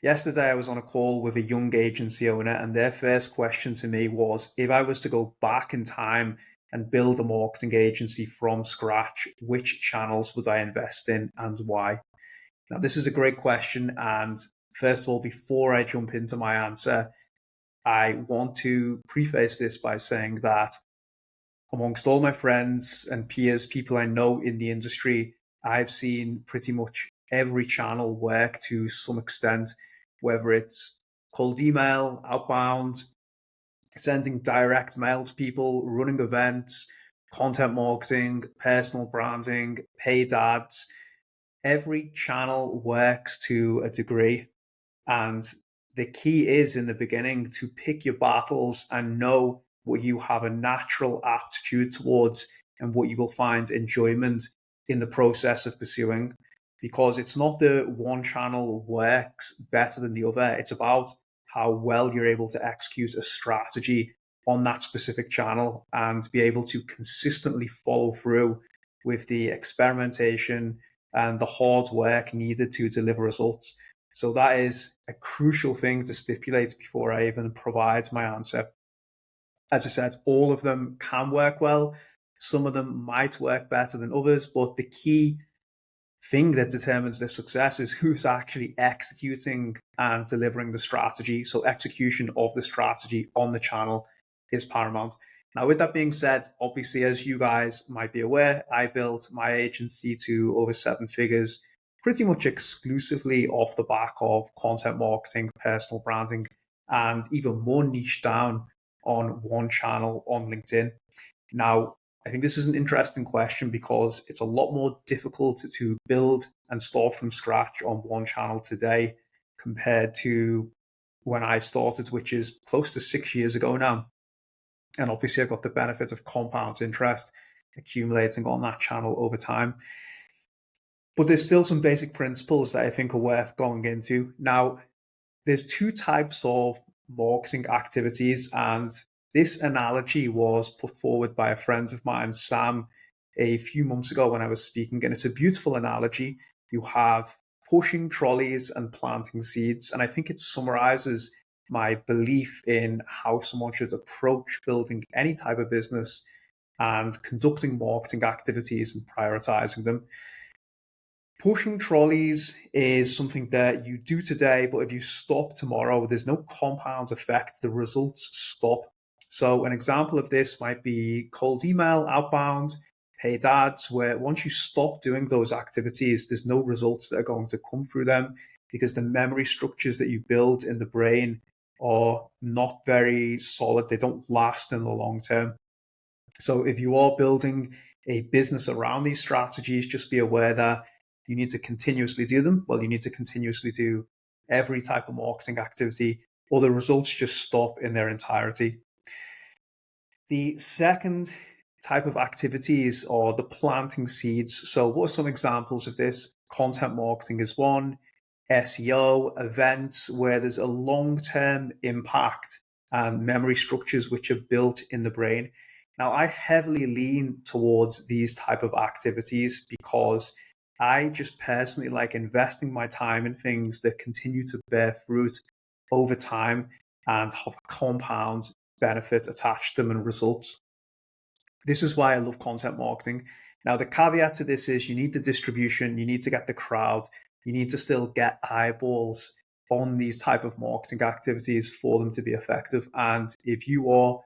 Yesterday, I was on a call with a young agency owner, and their first question to me was if I was to go back in time and build a marketing agency from scratch, which channels would I invest in and why? Now, this is a great question. And first of all, before I jump into my answer, I want to preface this by saying that amongst all my friends and peers, people I know in the industry, I've seen pretty much every channel work to some extent, whether it's cold email, outbound, sending direct mail to people, running events, content marketing, personal branding, paid ads. Every channel works to a degree. And the key is in the beginning to pick your battles and know what you have a natural aptitude towards and what you will find enjoyment in the process of pursuing. Because it's not that one channel works better than the other, it's about how well you're able to execute a strategy on that specific channel and be able to consistently follow through with the experimentation and the hard work needed to deliver results. So that is a crucial thing to stipulate before I even provide my answer. As I said, all of them can work well. Some of them might work better than others, but the key thing that determines their success is who's actually executing and delivering the strategy. So execution of the strategy on the channel is paramount. Now, with that being said, obviously, as you guys might be aware, I built my agency to over 7 figures pretty much exclusively off the back of content marketing, personal branding, and even more niche down on one channel on LinkedIn. Now, I think this is an interesting question because it's a lot more difficult to build and start from scratch on one channel today compared to when I started, which is close to 6 years ago now. And obviously, I've got the benefit of compound interest accumulating on that channel over time. But there's still some basic principles that I think are worth going into. Now, there's two types of marketing activities, and this analogy was put forward by a friend of mine, Sam, a few months ago when I was speaking, and it's a beautiful analogy. You have pushing trolleys and planting seeds, and I think it summarizes my belief in how someone should approach building any type of business and conducting marketing activities and prioritizing them. Pushing trolleys is something that you do today, but if you stop tomorrow, there's no compound effect. The results stop. So an example of this might be cold email, outbound, paid ads, where once you stop doing those activities, there's no results that are going to come through them because the memory structures that you build in the brain are not very solid. They don't last in the long term. So if you are building a business around these strategies, just be aware that you need to continuously do them. Well, you need to continuously do every type of marketing activity, or the results just stop in their entirety. The second type of activities are the planting seeds. So what are some examples of this? Content marketing is one, SEO, events, where there's a long-term impact and memory structures which are built in the brain. Now, I heavily lean towards these type of activities because I just personally like investing my time in things that continue to bear fruit over time and have a compound benefit attached to them and results. This is why I love content marketing. Now, the caveat to this is you need the distribution, you need to get the crowd, you need to still get eyeballs on these type of marketing activities for them to be effective. And if you are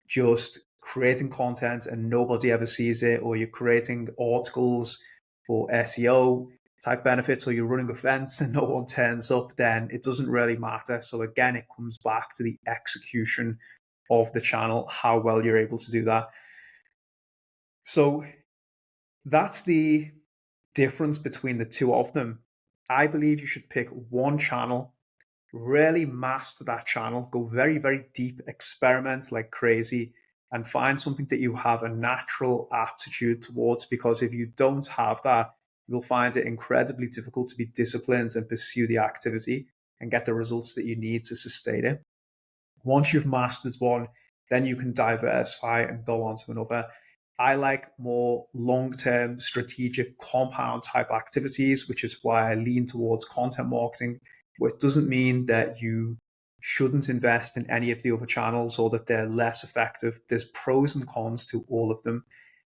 just creating content and nobody ever sees it, or you're creating articles for SEO type benefits, or you're running events and no one turns up, then it doesn't really matter. So again, it comes back to the execution of the channel, how well you're able to do that. So that's the difference between the two of them. I believe you should pick one channel, really master that channel, go very, very deep, experiment like crazy, and find something that you have a natural aptitude towards. Because if you don't have that, you'll find it incredibly difficult to be disciplined and pursue the activity and get the results that you need to sustain it. Once you've mastered one, then you can diversify and go on to another. I like more long-term strategic compound type activities, which is why I lean towards content marketing But it doesn't mean that you shouldn't invest in any of the other channels or that they're less effective. There's pros and cons to all of them.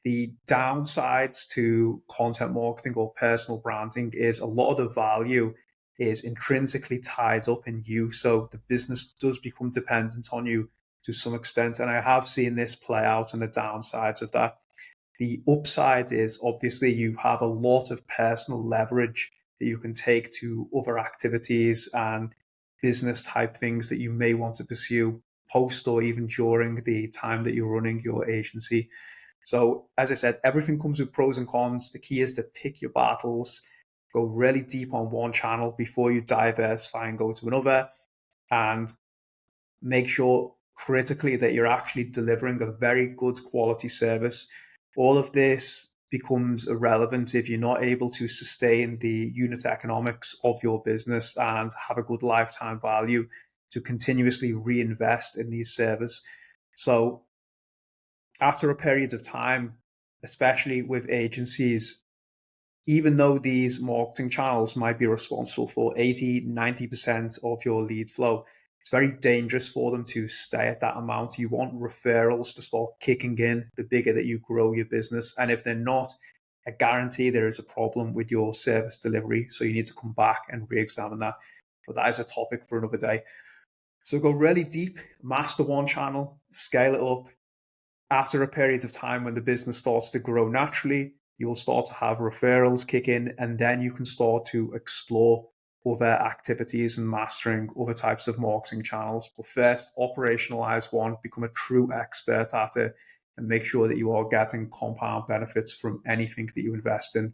The downsides to content marketing or personal branding is a lot of the value is intrinsically tied up in you. So the business does become dependent on you to some extent. And I have seen this play out and the downsides of that. The upside is obviously you have a lot of personal leverage that you can take to other activities and business type things that you may want to pursue post or even during the time that you're running your agency. So, as I said, everything comes with pros and cons. The key is to pick your battles, go really deep on one channel before you diversify and go to another, and make sure critically that you're actually delivering a very good quality service. All of this becomes irrelevant if you're not able to sustain the unit economics of your business and have a good lifetime value to continuously reinvest in these servers. So after a period of time, especially with agencies, even though these marketing channels might be responsible for 80, 90% of your lead flow, it's very dangerous for them to stay at that amount. You want referrals to start kicking in the bigger that you grow your business. And if they're not, I guarantee there is a problem with your service delivery. So you need to come back and re-examine that. But that is a topic for another day. So go really deep, master one channel, scale it up. After a period of time when the business starts to grow naturally, you will start to have referrals kick in, and then you can start to explore other activities and mastering other types of marketing channels. But first, operationalize one, become a true expert at it, and make sure that you are getting compound benefits from anything that you invest in.